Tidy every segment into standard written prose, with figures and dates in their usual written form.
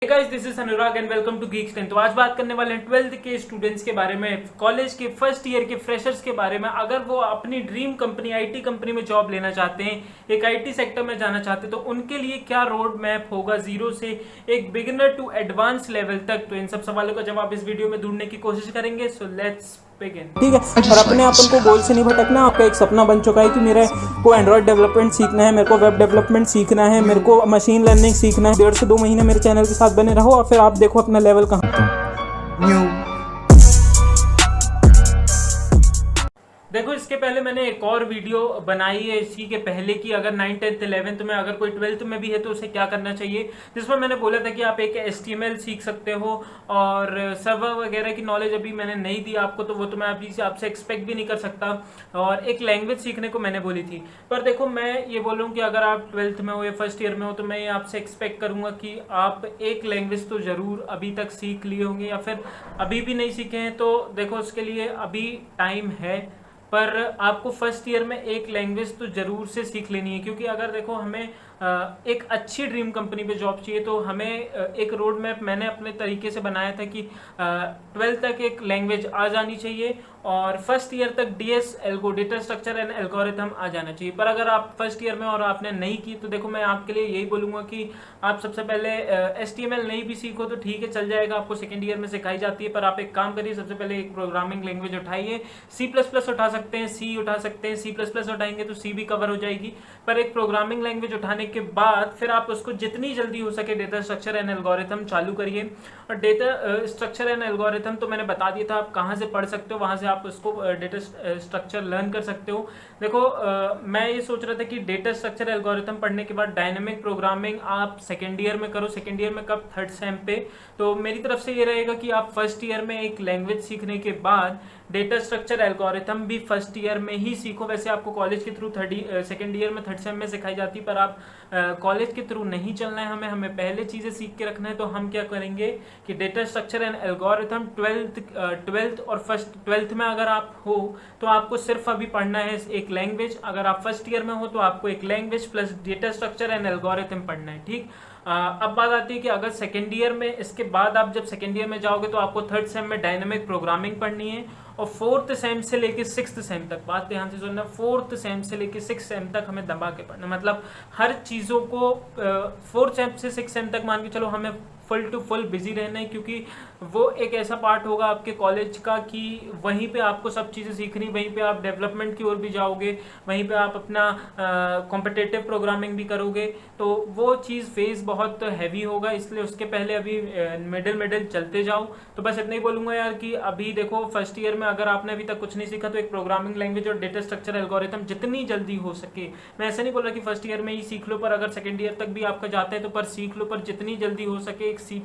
Guys this is Anurag and welcome to geeks 10। तो आज बात करने वाले हैं 12th के स्टूडेंट्स के बारे में, कॉलेज के फर्स्ट ईयर के फ्रेशर्स के बारे में। अगर वो अपनी ड्रीम कंपनी आईटी कंपनी में जॉब लेना चाहते हैं, एक आईटी सेक्टर में जाना चाहते हैं, तो उनके लिए क्या रोड मैप होगा जीरो से एक बिगिनर टू एडवांस लेवल तक। तो इन सब सवालों का जवाब इस वीडियो में ढूंढने की कोशिश करेंगे। So let's begin. ठीक है। और अपने अपन को गोल से नहीं भटकना। आपका एक सपना बन चुका है कि मेरे को एंड्रॉयड डेवलपमेंट सीखना है, मेरे को वेब डेवलपमेंट सीखना है, मेरे को मशीन लर्निंग सीखना है। 1.5 से 2 महीने मेरे चैनल के साथ बने रहो और फिर आप देखो अपना लेवल कहाँ। देखो, इसके पहले मैंने एक और वीडियो बनाई है इसी के पहले की, अगर 9th 10th 11th में अगर कोई 12th में भी है तो उसे क्या करना चाहिए, जिसमें मैंने बोला था कि आप एक HTML सीख सकते हो और सर्वर वगैरह की नॉलेज अभी मैंने नहीं दी आपको, तो वो तो मैं अभी से आपसे एक्सपेक्ट भी नहीं कर सकता। और एक लैंग्वेज सीखने को मैंने बोली थी। पर देखो, मैं ये बोल रहा हूँ कि अगर आप 12th में हो या फर्स्ट ईयर में हो तो मैं ये आपसे एक्सपेक्ट करूँगा कि आप एक लैंग्वेज तो ज़रूर अभी तक सीख लिए होंगे, या फिर अभी भी नहीं सीखे हैं तो देखो उसके लिए अभी टाइम है। पर आपको फर्स्ट ईयर में एक लैंग्वेज तो ज़रूर से सीख लेनी है, क्योंकि अगर देखो हमें एक अच्छी ड्रीम कंपनी पे जॉब चाहिए तो हमें एक रोड मैप मैंने अपने तरीके से बनाया था कि 12th तक एक लैंग्वेज आ जानी चाहिए और फर्स्ट ईयर तक DS algo data structure and algorithm आ जाना चाहिए। पर अगर आप फर्स्ट ईयर में और आपने नहीं की तो देखो, मैं आपके लिए यही बोलूँगा कि आप सबसे पहले HTML नहीं भी सीखो तो ठीक है, चल जाएगा, आपको सेकेंड ईयर में सिखाई जाती है। पर आप एक काम करिए, सबसे पहले एक प्रोग्रामिंग लैंग्वेज उठाइए। C++ उठा सकते हैं, C उठा सकते हैं। C++ उठाएंगे तो C भी कवर हो जाएगी। पर एक प्रोग्रामिंग लैंग्वेज उठाने के बाद फिर आप उसको जितनी जल्दी हो सके डेटा स्ट्रक्चर एंड एल्गोरिथम चालू करिए। और डेटा स्ट्रक्चर एंड एल्गोरिथम तो मैंने बता दिया था आप कहाँ से पढ़ सकते हो, वहाँ से आप उसको डेटा स्ट्रक्चर लर्न कर सकते हो। देखो, मैं ये सोच रहा था कि डेटा स्ट्रक्चर एल्गोरिथम पढ़ने के बाद डायनेमिक प्रोग्रामिंग आप सेकेंड ईयर में करो। सेकेंड ईयर में कब? थर्ड सेम पे। तो मेरी तरफ से ये रहेगा कि आप फर्स्ट ईयर में एक लैंग्वेज सीखने के बाद डेटा स्ट्रक्चर एल्गोरिथम भी फर्स्ट ईयर में ही सीखो। वैसे आपको कॉलेज के थ्रू सेकेंड ईयर में थर्ड सेम में सिखाई जाती है, पर आप कॉलेज के थ्रू नहीं चलना है, हमें पहले चीज़ें सीख के रखना है। तो हम क्या करेंगे कि data structure and algorithm twelfth और फर्स्ट 12th में अगर आप हो तो आपको सिर्फ अभी पढ़ना है एक लैंग्वेज। अगर आप फर्स्ट ईयर में हो तो आपको एक language plus data structure and algorithm पढ़ना है, ठीक। अब बात आती है कि अगर सेकेंड ईयर में, इसके बाद आप जब सेकेंड ईयर में जाओगे तो आपको थर्ड सेम में डायनेमिक प्रोग्रामिंग पढ़नी है और फोर्थ सेम से लेके सिक्स्थ सेम तक, बात ध्यान से सुनना, फोर्थ सेम से लेके सिक्स सेम तक हमें दबा के पढ़ना। मतलब हर चीज़ों को फोर्थ सेम से सिक्स सेम तक मान के चलो हमें फुल टू फुल बिजी रहना है, क्योंकि वो एक ऐसा पार्ट होगा आपके कॉलेज का कि वहीं पे आपको सब चीज़ें सीखनी, वहीं पे आप डेवलपमेंट की ओर भी जाओगे, वहीं पे आप अपना कॉम्पिटिटिव प्रोग्रामिंग भी करोगे। तो वो चीज़ फेज बहुत हैवी होगा, इसलिए उसके पहले अभी मिडिल चलते जाओ। तो बस इतना ही बोलूँगा यार कि अभी देखो फर्स्ट ईयर में अगर आपने अभी तक कुछ नहीं सीखा तो एक प्रोग्रामिंग लैंग्वेज और डेटा स्ट्रक्चर एल्गोरिथम जितनी जल्दी हो सके, मैं ऐसा नहीं बोल रहा कि फर्स्ट ईयर में ही सीख लो, पर अगर सेकेंड ईयर तक भी आपका जाता है तो पर सीख लो, पर जितनी जल्दी हो सके एक C++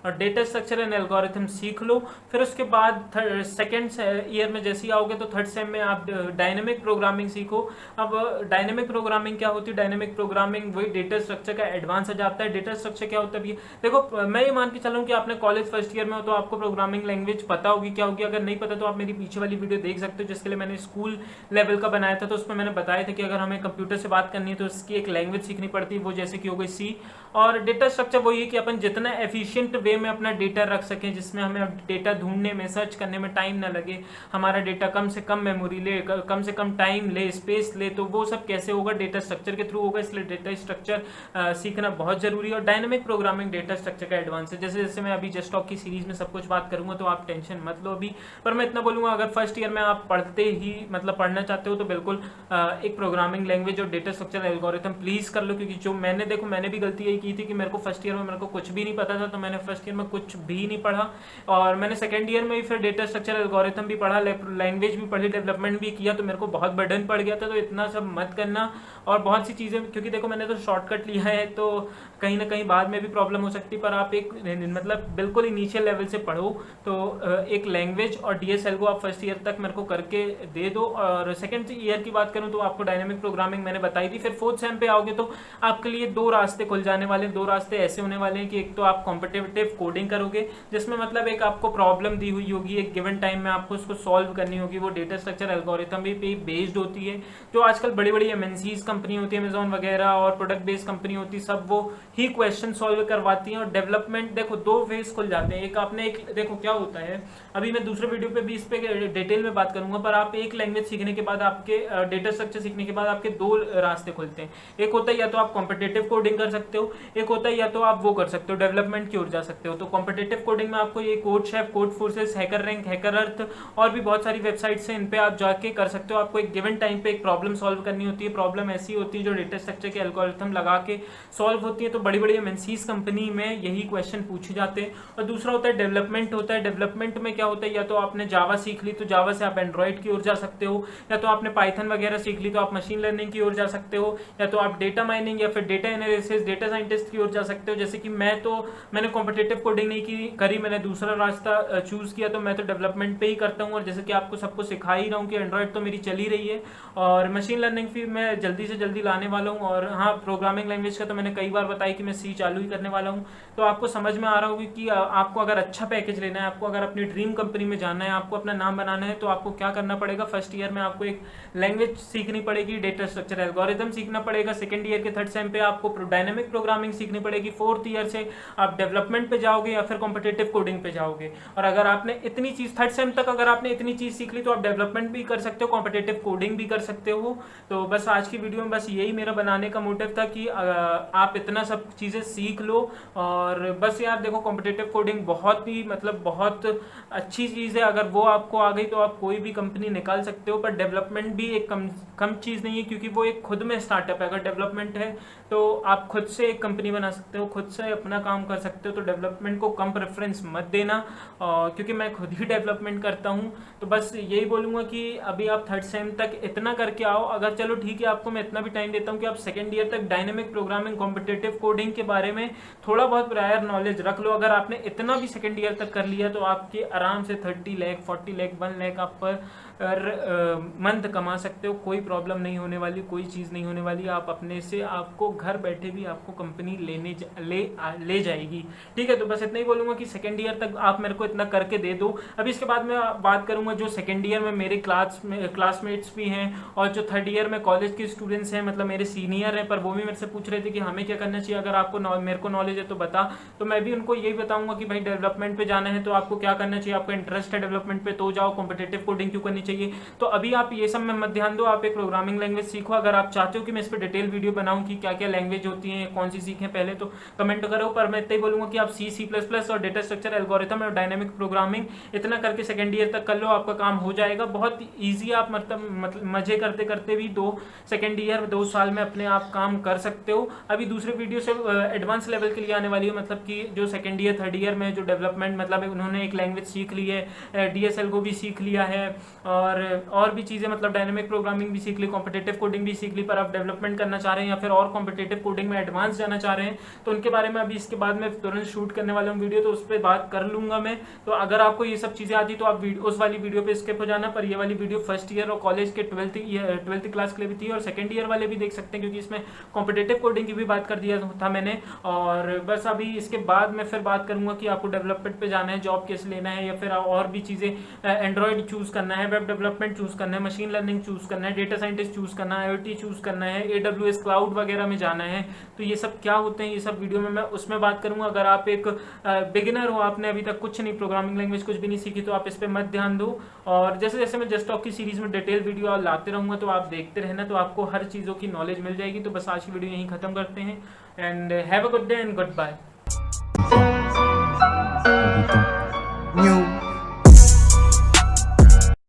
और डेटा स्ट्रक्चर एंड एल्गोरिथम सीख लो। फिर उसके बाद सेकेंड ईयर में जैसे ही आओगे तो थर्ड सेम में आप डायनेमिक प्रोग्रामिंग सीखो। अब डायनेमिक प्रोग्रामिंग क्या होती है? डायनेमिक प्रोग्रामिंग वही डेटा स्ट्रक्चर का एडवांस आ जाता है। डेटा स्ट्रक्चर क्या होता है? देखो, मैं ये मान के चलूँ कि आपने कॉलेज फर्स्ट ईयर में हो तो आपको प्रोग्रामिंग लैंग्वेज पता होगी क्या होगी। अगर नहीं पता तो आप मेरी पीछे वाली वीडियो देख सकते हो, जिसके लिए मैंने स्कूल लेवल का बनाया था। तो उसमें मैंने बताया था कि अगर हमें कंप्यूटर से बात करनी है तो इसकी एक लैंग्वेज सीखनी पड़ती है, वो जैसे कि हो गई C। और डेटा स्ट्रक्चर वही है कि अपन जितना एफिशिएंट वे में अपना डेटा रख सकें, जिसमें हमें डेटा ढूंढने में, सर्च करने में टाइम ना लगे, हमारा डेटा कम से कम मेमोरी ले, कम से कम टाइम ले, स्पेस ले। तो वो सब कैसे होगा? डेटा स्ट्रक्चर के थ्रू होगा। इसलिए डेटा स्ट्रक्चर सीखना बहुत जरूरी है। और डायनेमिक प्रोग्रामिंग डेटा स्ट्रक्चर का एडवांस है। जैसे जैसे मैं अभी जस्ट टॉक की सीरीज में सब कुछ बात करूंगा तो आप टेंशन मत लो अभी। पर मैं इतना बोलूंगा, अगर फर्स्ट ईयर में आप पढ़ते ही मतलब पढ़ना चाहते हो तो बिल्कुल एक प्रोग्रामिंग लैंग्वेज और डेटा स्ट्रक्चर एल्गोरिथम प्लीज कर लो। क्योंकि जो मैंने, देखो मैंने भी गलती यही की थी कि मेरे को फर्स्ट ईयर में मेरे को कुछ भी नहीं पता था, तो मैंने फर्स्ट ईयर में कुछ भी नहीं पढ़ा और मैंने सेकेंड ईयर में ही फिर डेटा स्ट्रक्चर एल्गोरिथम भी पढ़ा, लैंग्वेज भी पढ़ी, डेवलपमेंट भी किया। तो मेरे को बहुत बर्डन पड़ गया था। तो इतना सब मत करना। और बहुत सी चीज़ें, क्योंकि देखो मैंने तो शॉर्टकट लिया है तो कहीं ना कहीं बाद में भी प्रॉब्लम हो सकती है। पर आप एक मतलब बिल्कुल ही नीचे लेवल से पढ़ो। तो एक लैंग्वेज और DS एल्गो आप फर्स्ट ईयर तक मेरे को करके दे दो। और सेकेंड ईयर की बात करूँ तो आपको डायनेमिक प्रोग्रामिंग मैंने बताई थी। फिर फोर्थ सेम पे आओगे तो आपके लिए दो रास्ते खुल जाने वाले हैं। दो रास्ते ऐसे होने वाले हैं कि कि एक तो आप कॉम्पिटिटिव कोडिंग करोगे, जिसमें मतलब एक आपको प्रॉब्लम दी हुई होगी, एक गिवन टाइम में आपको उसको सॉल्व करनी होगी, वो डेटा स्ट्रक्चर एल्गोरिथम भी बेस्ड होती है। जो आजकल बड़ी बड़ी एमएनसीज कंपनी होती है, अमेजोन वगैरह और प्रोडक्ट बेस्ड कंपनी होती है, सब वो ही क्वेश्चन सॉल्व करवाती हैं। और डेवलपमेंट देखो दो फेज खुल जाते हैं। एक आपने एक देखो क्या होता है, अभी मैं दूसरे वीडियो पे भी इस पे डिटेल में बात करूंगा, पर आप एक लैंग्वेज सीखने के बाद आपके डेटा स्ट्रक्चर सीखने के बाद आपके दो रास्ते खुलते हैं। एक होता है या तो आप कॉम्पिटिटिव कोडिंग कर सकते हो, एक होता है या तो आप वो कर सकते हो डेवलपमेंट की ओर जा सकते हो। तो कॉम्पिटिटिव कोडिंग में आपको ये CodeChef, Codeforces, HackerRank, HackerEarth और भी बहुत सारी वेबसाइट्स हैं, इन पे आप जाके कर सकते हो। आपको एक गिवन टाइम पे एक प्रॉब्लम सॉल्व करनी होती है। प्रॉब्लम ऐसी होती है जो डेटा स्ट्रक्चर के एल्गोरिथम लगा के सॉल्व होती है। तो बड़ी बड़ी एमएनसीज कंपनी में यही क्वेश्चन पूछे जाते हैं। और दूसरा होता है डेवलपमेंट होता है। डेवलपमेंट में क्या होता है, या तो आपने जावा सीख ली तो जावा से आप एंड्रॉइड की ओर जा सकते हो, या तो आपने पाइथन वगैरह सीख ली तो आप मशीन लर्निंग की ओर जा सकते हो, या तो आप डेटा माइनिंग या फिर डेटा एनालिसिस, डेटा साइंटिस्ट की ओर जा सकते हो। जैसे कि मैंने कॉम्पिटिटिव कोडिंग नहीं करी, मैंने दूसरा रास्ता चूज किया, तो मैं तो डेवलपमेंट पे ही करता हूँ। और जैसे कि आपको सबको सिखा ही रहा हूँ कि एंड्रॉइड तो मेरी चल ही रही है और मशीन लर्निंग भी मैं जल्दी से जल्दी लाने वाला हूँ। और हाँ, प्रोग्रामिंग लैंग्वेज का तो मैंने कई बार बताया कि मैं सी चालू ही करने वाला हूँ। तो आपको समझ में आ रहा होगा कि आपको अगर अच्छा पैकेज लेना है, आपको अगर अपनी ड्रीम कंपनी में जाना है, आपको अपना नाम बनाना है, तो आपको क्या करना पड़ेगा। फर्स्ट ईयर में आपको एक लैंग्वेज सीखनी पड़ेगी, डेटा स्ट्रक्चर एल्गोरिथम सीखना पड़ेगा। सेकंड ईयर के थर्ड सेम पे आपको डायनेमिक प्रोग्रामिंग सीखनी पड़ेगी। फोर्थ ईयर से आप डेवलपमेंट पे जाओगे या फिर कॉम्पिटिटिव कोडिंग पे जाओगे। और अगर आपने इतनी चीज थर्ड सेम तक अगर आपने इतनी चीज सीख ली तो आप डेवलपमेंट भी कर सकते हो, कॉम्पिटिटिव कोडिंग भी कर सकते हो। तो बस आज की वीडियो में बस यही मेरा बनाने का मोटिव था कि आप इतना सब चीजें सीख लो। और बस यार देखो, कॉम्पिटिटिव कोडिंग बहुत ही मतलब बहुत अच्छी चीज है। अगर वो आपको आ गई तो आप कोई भी कंपनी निकाल सकते हो। पर डेवलपमेंट भी एक कम चीज नहीं है, क्योंकि वो एक खुद में स्टार्टअप है। अगर डेवलपमेंट है तो आप खुद से एक कंपनी बना सकते हो, खुद से अपना काम कर सकते हो। तो डेवलपमेंट को कम प्रेफरेंस मत देना, क्योंकि मैं खुद ही डेवलपमेंट करता हूँ। तो बस यही बोलूँगा कि अभी आप थर्ड सेम तक इतना करके आओ। अगर चलो ठीक है, आपको मैं इतना भी टाइम देता हूँ कि आप सेकंड ईयर तक डायनेमिक प्रोग्रामिंग, कॉम्पिटिटिव कोडिंग के बारे में थोड़ा बहुत प्रायर नॉलेज रख लो। अगर आपने इतना भी सेकंड ईयर तक कर लिया तो आपके आराम से 30 लाख, 40 लाख, 1 लाख आप पर मंथ कमा सकते हो। कोई प्रॉब्लम नहीं होने वाली, कोई चीज़ नहीं होने वाली। आप अपने से आपको घर बैठे भी आपको कंपनी ले जाएगी। ठीक है, तो बस इतना ही बोलूँगा कि सेकंड ईयर तक आप मेरे को इतना करके दे दो। अभी इसके बाद मैं बात करूँगा जो सेकंड ईयर में मेरे क्लासमेट्स भी हैं और जो थर्ड ईयर में कॉलेज के स्टूडेंट्स हैं, मतलब मेरे सीनियर हैं, पर वो भी मेरे से पूछ रहे थे कि हमें क्या करना चाहिए। अगर आपको मेरे को नॉलेज है तो बता। तो मैं भी उनको यही बताऊंगा कि भाई डेवलपमेंट पे जाना है तो आपको क्या करना चाहिए। आपका इंटरेस्ट है डेवलपमेंट पे तो जाओ, कॉम्पिटिटिव कोडिंग क्यों करनी चाहिए। तो अभी आप ये सब में मत ध्यान दो, आप एक प्रोग्रामिंग लैंग्वेज सीखो। अगर आप चाहते हो कि मैं इस पर डिटेल वीडियो बनाऊं कि क्या क्या लैंग्वेज होती हैं, कौन सी सीखें पहले, तो कमेंट करो। पर मैं इतना ही बोलूंगा कि आप C++ और डेटा स्ट्रक्चर एल्गोरिथम और डायनेमिक प्रोग्रामिंग इतना करके सेकंड ईयर तक कर लो, आपका काम हो जाएगा। बहुत ईजी, आप मतलब मजे करते करते भी सेकंड ईयर 2 साल में अपने आप काम कर सकते हो। अभी दूसरे वीडियो से एडवांस लेवल के लिए आने वाली है, मतलब कि जो सेकंड ईयर थर्ड ईयर में जो डेवलपमेंट मतलब उन्होंने एक लैंग्वेज सीख ली है, DSL को भी सीख लिया है और भी चीज़ें, मतलब डायनेमिक प्रोग्रामिंग भी सीख ली, कॉम्पिटिटिव कोडिंग भी सीख ली। पर आप डेवलपमेंट करना चाह रहे हैं या फिर और कॉम्पिटिटिव कोडिंग में एडवांस जाना चाह रहे हैं तो उनके बारे में अभी इसके बाद में तुरंत शूट करने वाला हूँ वीडियो, तो उस पर बात कर लूँगा मैं। तो अगर आपको ये सब चीज़ें आती तो आप उस वाली वीडियो पे स्किप हो जाना। पर ये वाली वीडियो फर्स्ट ईयर और कॉलेज के 12th क्लास के लिए भी थी और सेकंड ईयर वाले भी देख सकते हैं, क्योंकि इसमें कॉम्पिटिटिव कोडिंग की भी बात कर दिया था मैंने। और बस अभी इसके बाद मैं फिर बात करूंगा कि आपको डेवलपमेंट पे जाना है, जॉब कैसे लेना है, या फिर और भी चीज़ें, एंड्रॉइड चूज़ करना है, वेब डेवलपमेंट चूज़ करना है, मशीन लर्निंग चूज़ करना है, डेटा साइंटिस्ट चूज़ करना है, IoT चूज़ करना है, AWS क्लाउड वगैरह में जाना है। तो ये सब क्या होते हैं, ये सब वीडियो में मैं उसमें बात करूंगा। अगर आप एक बिगिनर हो, आपने अभी तक कुछ नहीं, प्रोग्रामिंग लैंग्वेज कुछ भी नहीं सीखी, तो आप इस पर मत ध्यान दो। और जैसे जैसे मैं जस्ट टॉक की सीरीज में डिटेल वीडियो लाते रहूँगा तो आप देखते रहना, तो आपको हर चीज़ों की नॉलेज मिल जाएगी। तो बस आज की वीडियो यहीं ख़त्म करते हैं। And have a good day and good bye.